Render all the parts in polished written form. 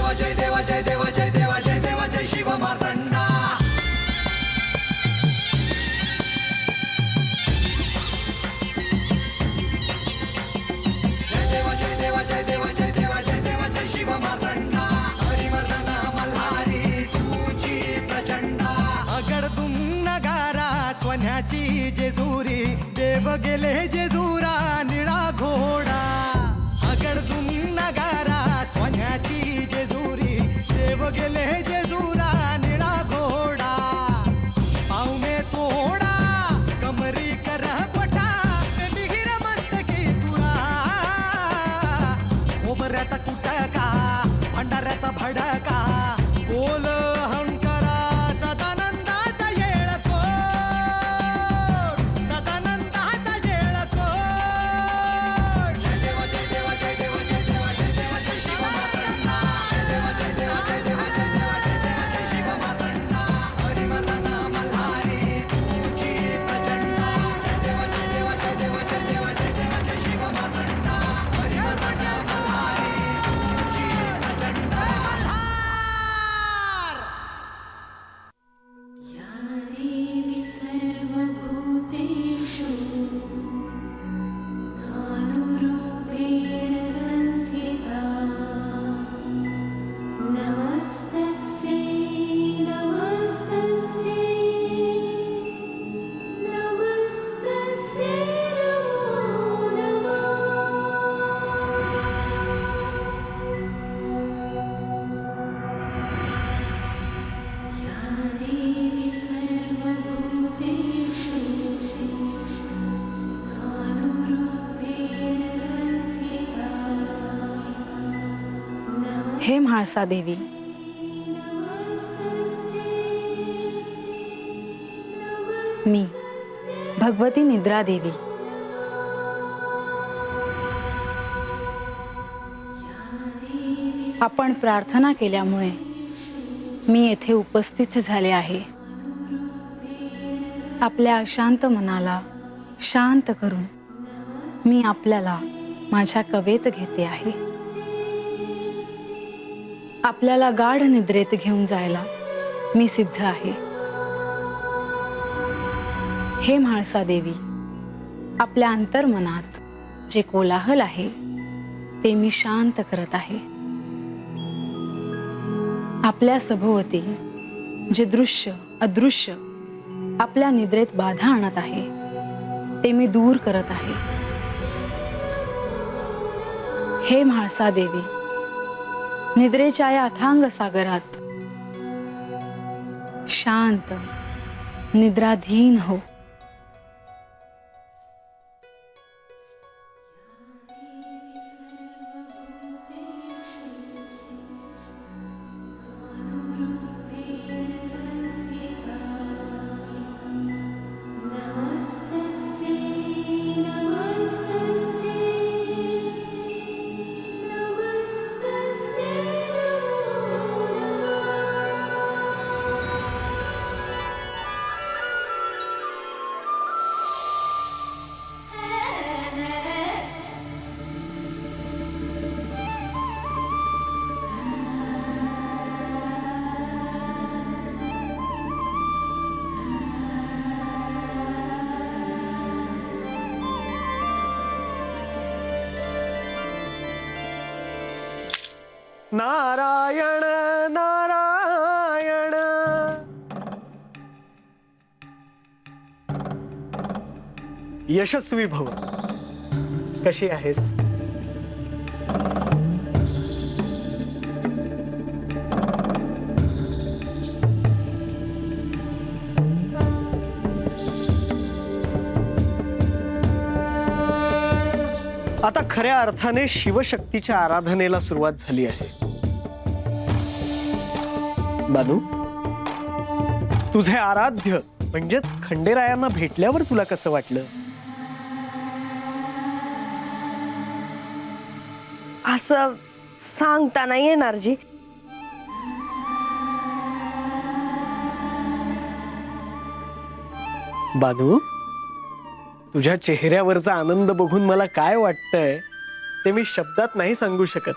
देवा जय देवा जय देवा जय देवा जय देवा जय शिव मार्तंडा. जय देवा जय देवा जय देवा जय देवा जय देवा जय शिव मार्तंडा. हरिवर्धन मल्हारी तुझी प्रचंडा. अगडदुम नगारा सोन्याची जेजुरी देव गेले जेजुरा निळा घोडा. अगडदुम नगारा सोन्याची जेजुरी देव गेले जेजुरा निळा घोडा. पावमे तोडा कमरी कर पटा मिहिर मस्तकी तुरा. खोबऱ्याचा कुटका भंडाऱ्याचा भडका बोल हंकरा सदानंदाचा येळकोट. सदानंदाचा येळकोट. जय देवा जय देवा जय देवा जय देवा जय देवा जय शिव मार्तंडा. जय देवा जय देवा जय देवा जय देवा जय देवा जय शिव मार्तंडा. हरिवर्धन मल्हारी तुझी प्रचंडा. जय देवा जय देवा जय देवा जय देवा जय देवा जय शिव मार्तंडा. हरिवर्धन मल्हारी तुझी प्रचंडा. या देवी सर्वभूतेषु नानुरूपेण संस्थिता. नमस्तस्यै नमस्तस्यै नमस्तस्यै नमो नमः. या देवी सर्वभूतेषु नानुरूपेण संस्थिता. हे म्हाळसा देवी, मी भगवती निद्रा देवी आपण प्रार्थना केल्यामुळे मी येथे उपस्थित झाले आहे. आपल्या अशांत मनाला शांत करून मी आपल्याला माझ्या कवेत घेते आहे. आपल्याला गाढ निद्रेत घेऊन जायला मी सिद्ध आहे. हे म्हाळसा देवी, आपल्या अंतर्मनात जे कोलाहल आहे ते मी शांत करत आहे. आपल्या सभोवती जे दृश्य अदृश्य आपल्या निद्रेत बाधा आणत आहे ते मी दूर करत आहे. हे म्हाळसा देवी, निद्रेच्या या अथांग सागरात शांत निद्राधीन हो. नारायण नारायण. यशस्वी भव. कशी आहेस? आता खऱ्या अर्थाने शिवशक्तीच्या आराधनेला सुरुवात झाली आहे. बानू, तुझे आराध्य म्हणजेच खंडेरायांना भेटल्यावर तुला कसं वाटलं? असं सांगता नाही येणार जी. बानू, तुझ्या चेहऱ्यावरचा आनंद बघून मला काय वाटतंय ते मी शब्दात नाही सांगू शकत.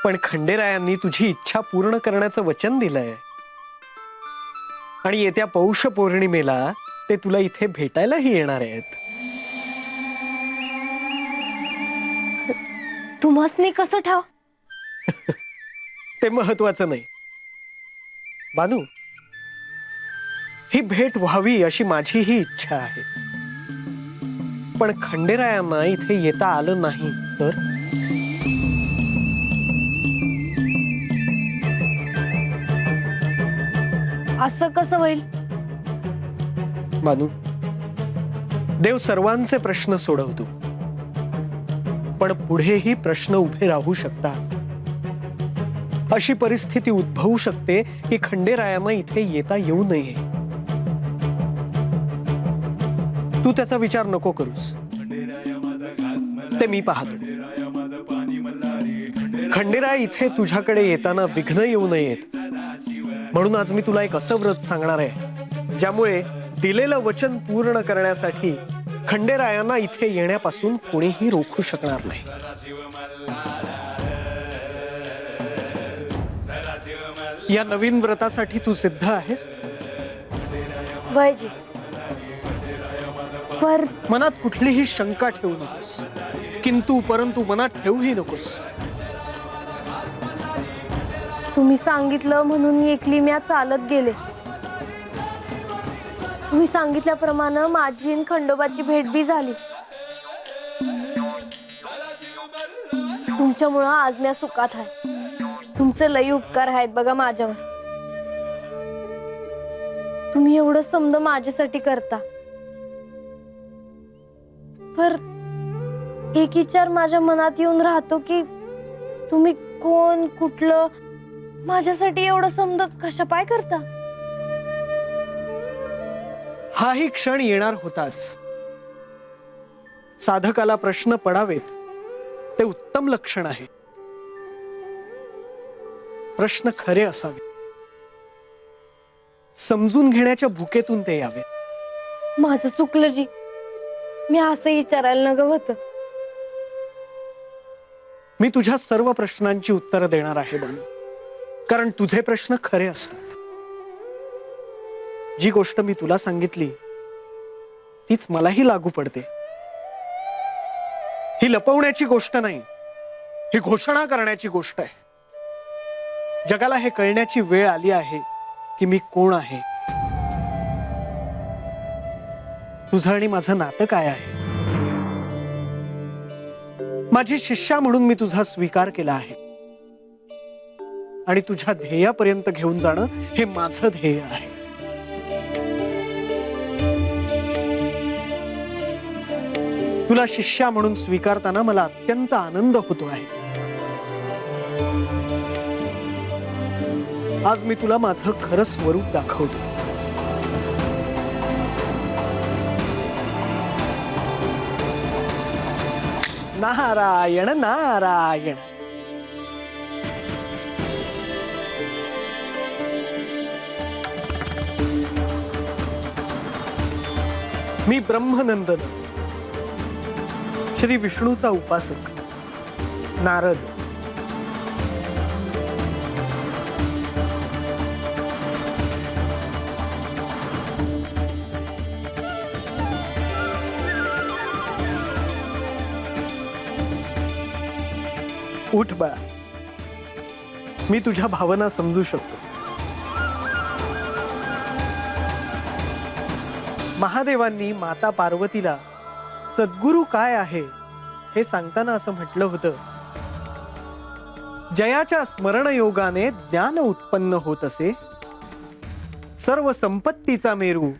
पण खंडेरायांनी तुझी इच्छा पूर्ण करण्याचं वचन दिलंय आणि येत्या पौष पौर्णिमेला ते तुला इथे भेटायलाही येणार आहेत. तुम्हासनी कसं ठाव? ते महत्वाचं नाही बानू. ही भेट व्हावी अशी माझीही इच्छा आहे. पण खंडेरायांना इथे येता आलं नाही तर असं कसं होईल? बानू, देव सर्वांचे प्रश्न सोडवतो, पण पुढेही प्रश्न उभे राहू शकतात. अशी परिस्थिती उद्भवू शकते की खंडेरायांना इथे येता येऊ नये. तू त्याचा विचार नको करूस, ते मी पाहतो. खंडेराय इथे तुझ्याकडे येताना विघ्न येऊ नयेत म्हणून आज मी तुला एक असं व्रत सांगणार आहे ज्यामुळे दिलेलं वचन पूर्ण करण्यासाठी खंडेरायांना इथे येण्यापासून कोणीही रोखू शकणार नाही. या नवीन व्रतासाठी तू सिद्ध आहेस? वयजी, पर मनात कुठलीही शंका ठेवू नकोस, किंतु परंतु मनात ठेवूही नकोस. तुम्ही सांगितलं म्हणून एकली मी चालत गेले. तुम्ही सांगितल्याप्रमाणे माझी आणि खंडोबाची भेट बी झाली. तुमच्यामुळं आज मी सुखात आहे. तुमचे लई उपकार आहेत बघा माझ्यावर. तुम्ही एवढं समज माझ्यासाठी करता. पर एक विचार माझ्या मनात येऊन राहतो की तुम्ही कोण, कुठलं, माझ्यासाठी एवढं समज कशा पाय करता? हाही क्षण येणार होताच. साधकाला प्रश्न पडावेत ते उत्तम लक्षण आहे. प्रश्न खरे असावे, समजून घेण्याच्या भुकेतून ते यावे. माझं चुकलं जी, मी असं विचारायला नग होतं. मी तुझ्या सर्व प्रश्नांची उत्तरं देणार आहे बानू, कारण तुझे प्रश्न खरे असतात. जी गोष्ट मी तुला सांगितली तीच मलाही लागू पडते. ही लपवण्याची गोष्ट नाही, ही घोषणा करण्याची गोष्ट आहे. जगाला हे कळण्याची वेळ आली आहे की मी कोण आहे. तुझं आणि माझं नातं काय आहे. माझी शिष्या म्हणून मी तुझा स्वीकार केला आहे आणि तुझ्या ध्येयापर्यंत घेऊन जाणं हे माझं ध्येय आहे. तुला शिष्या म्हणून स्वीकारताना मला अत्यंत आनंद होतो आहे. आज मी तुला माझं खरं स्वरूप दाखवतो. नारायण नारायण. मी ब्रह्मनंदन, श्री विष्णूचा उपासक नारद. उठ बाळा, मी तुझ्या भावना समजू शकतो. महादेवांनी माता पार्वतीला सद्गुरू काय आहे हे सांगताना असं म्हटलं होतं, जयाच्या स्मरण योगाने ज्ञान उत्पन्न होत असे, सर्व संपत्तीचा मेरू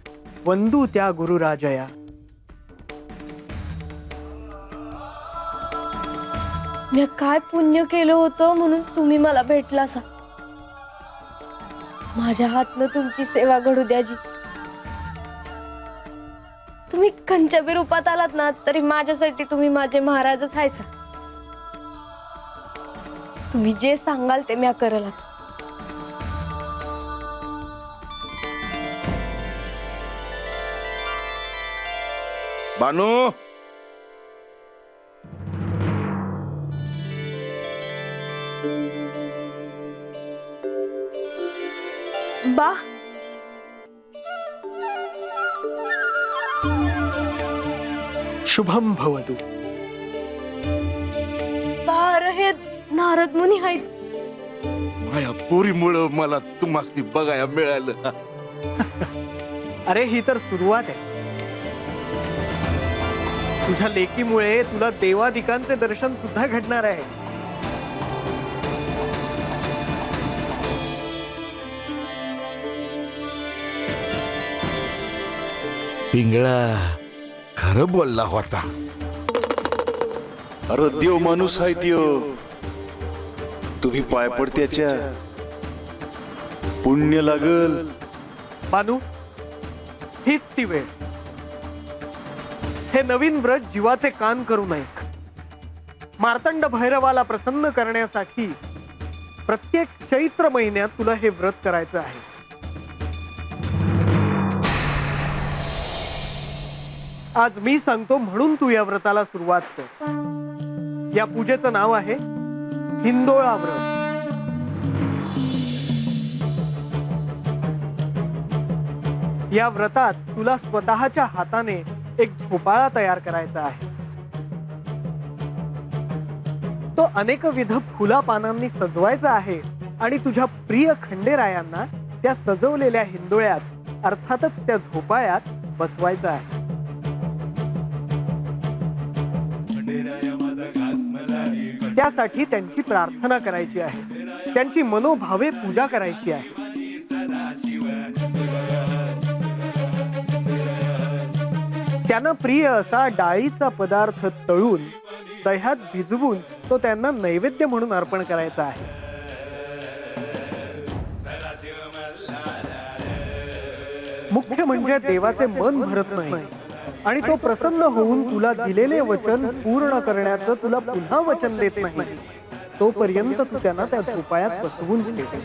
वंदू त्या गुरुराजया. मी काय पुण्य केलं होतं म्हणून तुम्ही मला भेटलासा. माझ्या हातनं तुमची सेवा घडू द्या जी. तुम्ही कंच्या बी रूपात आलात ना तरी माझ्यासाठी तुम्ही माझे महाराजच व्हायचा. तुम्ही जे सांगाल ते मी करेल. आता बानू, बा शुभम भवतु. बार हे नारद मुनी आहेत. माझ्या पोरीमुळं मला तुम्हाला बघायला मिळालं. अरे ही तर सुरुवात आहे. तुझ्या लेकीमुळे तुला देवादिकांचे दर्शन सुद्धा घडणार आहे. पिंगळा खरं बोलला होता. अरे देव माणूस आहे देव. तुम्ही पाय पड त्याच्या, पुण्य लागल. बानू, हीच ती वेळ. हे नवीन व्रत जीवाचे कान करू नये. मार्तंड भैरवाला प्रसन्न करण्यासाठी प्रत्येक चैत्र महिन्यात तुला हे व्रत करायचं आहे. आज मी सांगतो म्हणून तू या व्रताला सुरुवात कर. या पूजेचं नाव आहे हिंदोळा व्रत. या व्रतात तुला स्वतःच्या हाताने एक झोपाळा तयार करायचा आहे. तो अनेकविध फुला पानांनी सजवायचा आहे आणि तुझ्या प्रिय खंडेरायांना त्या सजवलेल्या हिंदोळ्यात अर्थातच त्या झोपाळ्यात बसवायचा आहे. त्यासाठी त्यांची प्रार्थना करायची आहे. त्यांची मनोभावे पूजा करायची आहे. त्यांना प्रिय असा डाळीचा पदार्थ तळून दह्यात भिजवून तो त्यांना नैवेद्य म्हणून अर्पण करायचा आहे. मुख्य म्हणजे देवाचे मन भरत नाही आणि तो प्रसन्न होऊन तुला दिलेले वचन पूर्ण करण्याचं तुला पुन्हा वचन देत नाही तोपर्यंत तू त्यांना त्या झोपाळ्यात बसवून ठेव.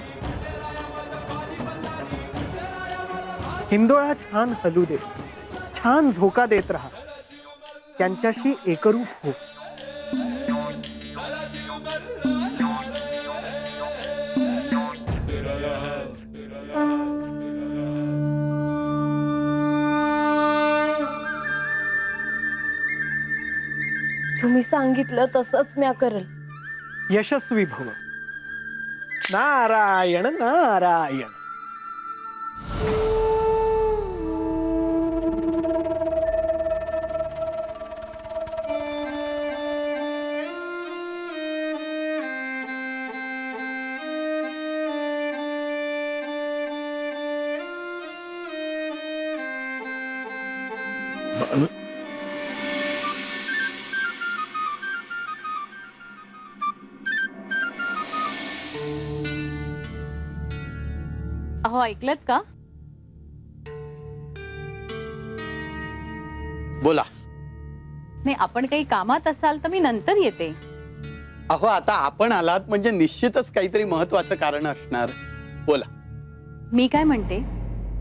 हिंदोळा छान हलू दे, छान झोका देत राहा. त्यांच्याशी एकरूप हो. तुम्ही सांगितलं तसंच म्या करल. यशस्वी भव. नारायण नारायण. अहो ऐकलत का? बोला. नाही, आपण काही कामात असाल तर मी नंतर येते. अहो आता आपण आलात म्हणजे निश्चितच काहीतरी महत्वाचं कारण असणार. बोला. मी काय म्हणते,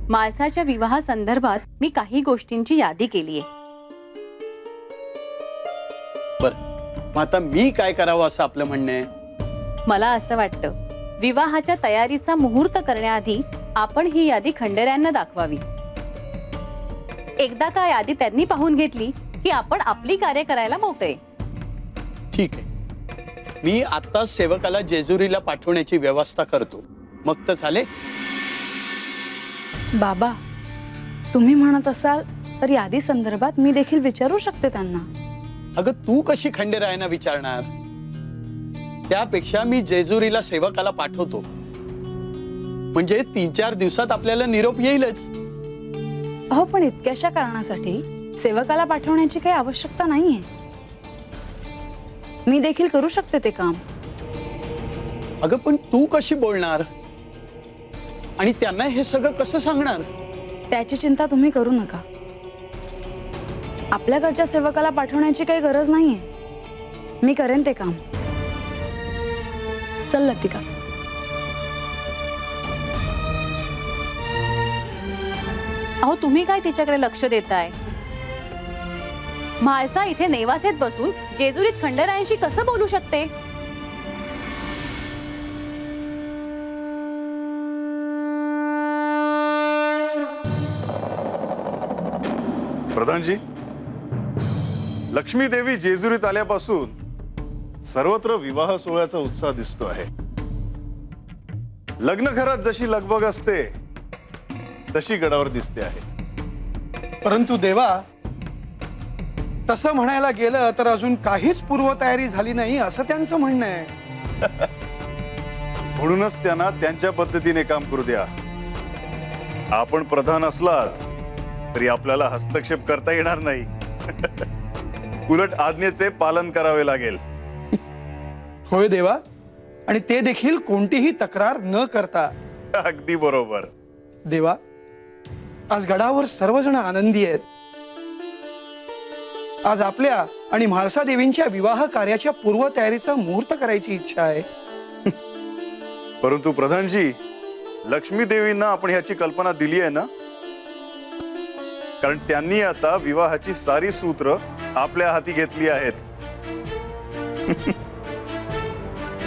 माळसाच्या विवाहा संदर्भात मी काही गोष्टींची यादी केली आहे. बर, मग आता मी काय करावं असं आपलं म्हणणं आहे? मला असं वाटतं, विवाहाच्या तयारीचा मुहूर्त करण्याआधी आपण ही यादी खंडेरायांना दाखवावी. एकदा का यादी त्यांनी पाहून घेतली की आपण आपली कार्य करायला मोकळे. ठीक आहे, मी आता सेवकाला जेजुरीला पाठवण्याची व्यवस्था करतो. मग तर झाले. बाबा, तुम्ही म्हणत असाल तर यादी संदर्भात मी देखील विचारू शकते त्यांना. अगं तू कशी खंडेरायांना विचारणार? त्यापेक्षा मी जेजुरीला सेवकाला पाठवतो, म्हणजे 3-4 दिवसात आपल्याला निरोप येईलच. अहो पण इतक्याशा कारणासाठी सेवकाला पाठवण्याची काही आवश्यकता नाहीये. मी देखील करू शकते ते काम. अगं पण तू कशी बोलणार आणि त्यांना हे सगळं कसं सांगणार? त्याची चिंता तुम्ही करू नका. आपल्याकडच्या सेवकाला पाठवण्याची काही गरज नाहीये. मी करेन ते काम. चल लतिका. अहो तुम्ही काय तिच्याकडे लक्ष देताय? म्हाळसा इथे नेवासेत बसून जेजुरीत खंडेरायांशी कसं बोलू शकते? प्रधानजी, लक्ष्मी देवी जेजुरीत आल्यापासून सर्वत्र विवाह सोहळ्याचा उत्साह दिसतो आहे. लग्न घरात जशी लगबग असते तशी गडावर दिसते आहे. परंतु देवा, तसं म्हणायला गेलं तर अजून काहीच पूर्वतयारी झाली नाही असं त्यांचं म्हणणं आहे. म्हणूनच त्यांना त्यांच्या पद्धतीने काम करू द्या. आपण प्रधान असलात तरी आपल्याला हस्तक्षेप करता येणार नाही. उलट आज्ञेचे पालन करावे लागेल. होय देवा, आणि ते देखील कोणतीही तक्रार न करता. अगदी बरोबर. देवा, आज गडावर सर्वजण आनंदी आहेत. आज आपल्या आणि म्हाळसा देवींच्या विवाह कार्याच्या पूर्वतयारीचा मुहूर्त करायची इच्छा आहे. परंतु प्रधानजी, लक्ष्मी देवींना आपण ह्याची कल्पना दिली आहे ना? कारण त्यांनी आता विवाहाची सारी सूत्र आपल्या हाती घेतली आहेत.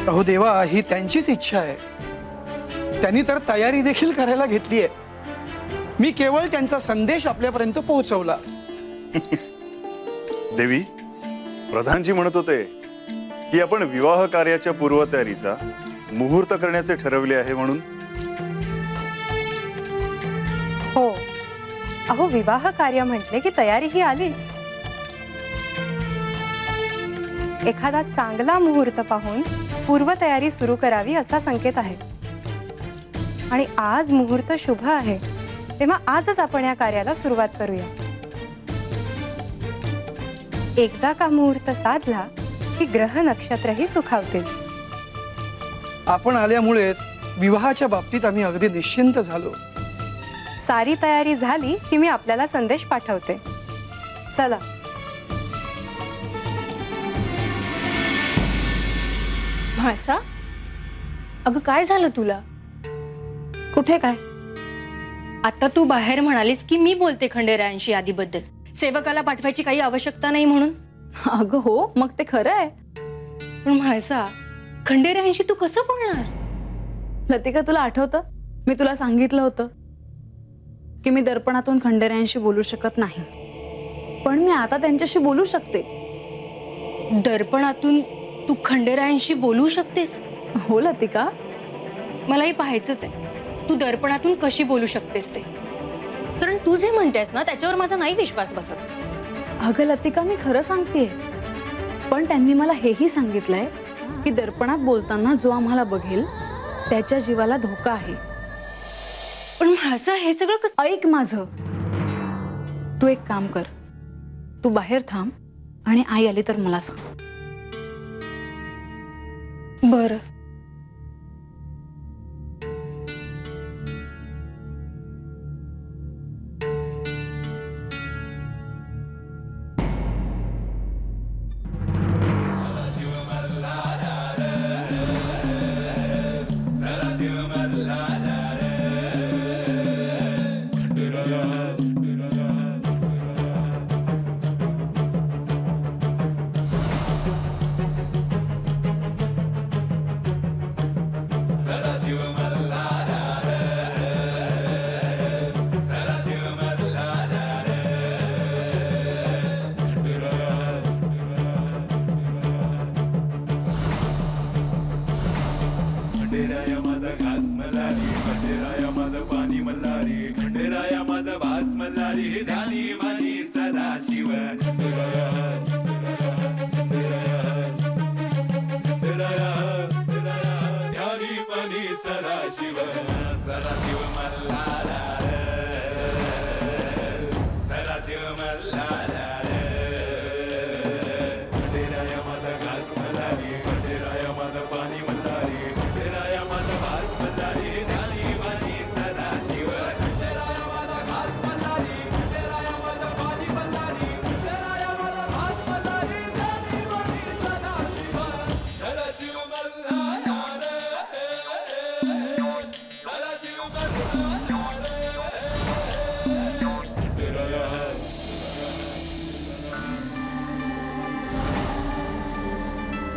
अहो देवा, ही त्यांचीच इच्छा आहे. त्यांनी तर तयारी देखील करायला घेतली आहे. मी केवळ त्यांचा संदेश आपल्यापर्यंत पोहोचवला. देवी, प्रधानजी म्हणत होते की आपण विवाह कार्याच्या पूर्वतयारीचा मुहूर्त करण्याचे ठरवले आहे म्हणून. हो, अहो विवाह कार्य म्हटले की तयारी ही आलीच. एखादा चांगला मुहूर्त पाहून पूर्वतयारी सुरू करावी असा संकेत आहे. आणि आज मुहूर्त शुभ आहे, तेव्हा आजच आपण या कार्याला सुरुवात करूया. एकदा का मुहूर्त साधला की ग्रह नक्षत्रही सुखावतील. आपण आल्यामुळेच विवाहाच्या बाबतीत आम्ही अगदी निश्चिंत झालो. सारी तयारी झाली की मी आपल्याला संदेश पाठवते. चला. म्हाळसा, अगं काय झालं तुला? कुठे काय? आता तू बाहेर म्हणालीस की मी बोलते खंडेरायांशी यादीबद्दल, सेवकाला पाठवायची काही आवश्यकता नाही म्हणून. अगं हो, मग ते खरं आहे. पण म्हाळसा, खंडेरायांशी तू कसं बोलणार? लतिका, तुला आठवतं मी तुला सांगितलं होतं की मी दर्पणातून खंडेरायांशी बोलू शकत नाही, पण मी आता त्यांच्याशी बोलू शकते. दर्पणातून तू खंडेरायांशी बोलू शकतेस? हो लतिका, मलाही पाहायचंच आहे तू दर्पणातून कशी बोलू शकतेस ते. कारण तू जे म्हणतेस ना त्याच्यावर माझा नाही विश्वास बसत. अगं लतिका, मी खरं सांगतेय, पण त्यांनी मला हेही सांगितलंय की दर्पणात बोलताना जो आम्हाला बघेल त्याच्या जीवाला धोका आहे. पण म्हाळसा, हे सगळं कसं? ऐक माझं, तू एक काम कर, तू बाहेर थांब आणि आई आली तर मला सांग. बरं. खंडेराया माझा घास मल्हारी, खंडेराया माझा पाणी मल्हारी, खंडेराया माझा भास मल्हारी, ध्यानी मानी सदा शिव. खंडेराया, खंडेराया, खंडेराया, खंडेराया, ध्यानी मानी सदा शिव. सदा शिव मल्हारा, सदा शिव मल्हारा. खंडेराया माझा घास मल्हारी, खंडेराया माझा पाणी मल्हारी, खंडेराया माझा भास मल्हारी, ध्यानी मानी सदा शिव. खंडेराया माझा घास मल्हारी, खंडेराया माझा पाणी मल्हारी, खंडेराया माझा भास मल्हारी, ध्यानी मानी सदा शिव. सदा शिव मल्हारा रे, सदा शिव मल्हारा रे.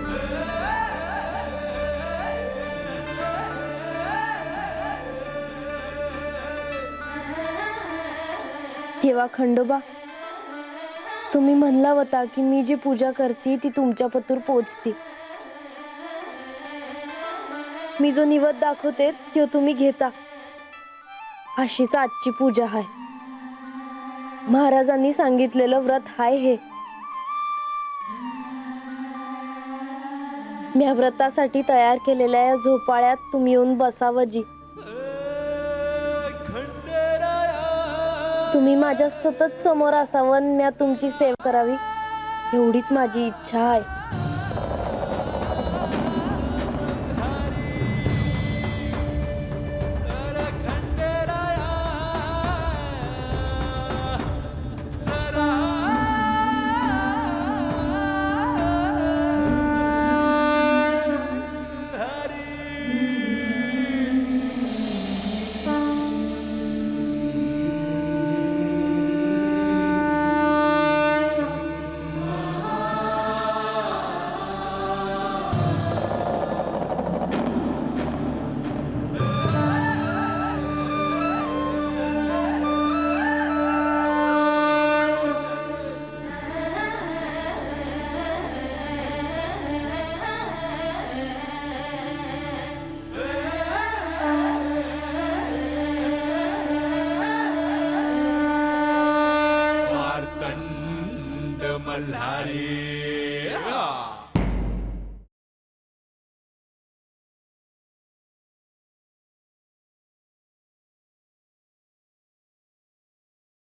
खंडेराया तेव्हा खंडोबा, तुम्ही म्हणला होता की मी जी पूजा करते ती तुमच्या पतूर पोचते. मी जो निवद दाखवते तो तुम्ही घेता. अशीच आजची पूजा आहे. महाराजांनी सांगितलेलं व्रत हाय हे. मी व्रतासाठी तयार केलेल्या या झोपाळ्यात तुम्ही येऊन बसावं जी. तुम्ही माझ्या सतत समोर असावं, म्या तुमची सेवा करावी एवढीच माझी इच्छा आहे. मल्हारी